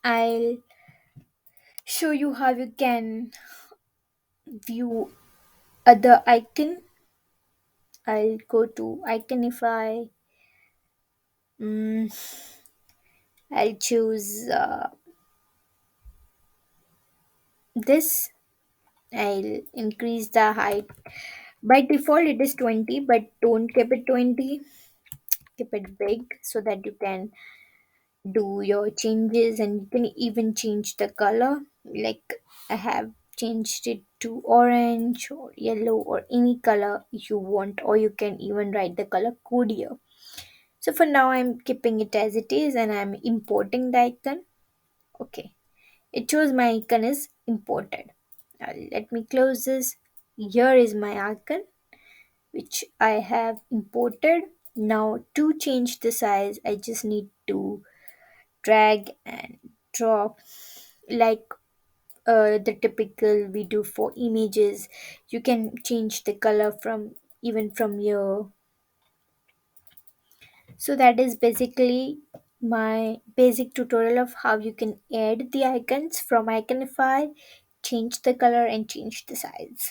I'll show you how you can view other icon. I'll go to Iconify. Mm, I'll choose this. I'll increase the height. By default, it is 20, but don't keep it 20. Keep it big so that you can do your changes and you can even change the color. Like I have changed it to orange or yellow or any color you want, or you can even write the color code here. So for now, I'm keeping it as it is and I'm importing the icon. Okay, it shows my icon is imported. Now let me close this. Here is my icon which I have imported. Now to change the size, I just need to drag and drop like the typical we do for images. You can change the color from even from here. So that is basically my basic tutorial of how you can add the icons from Iconify, change the color and change the size.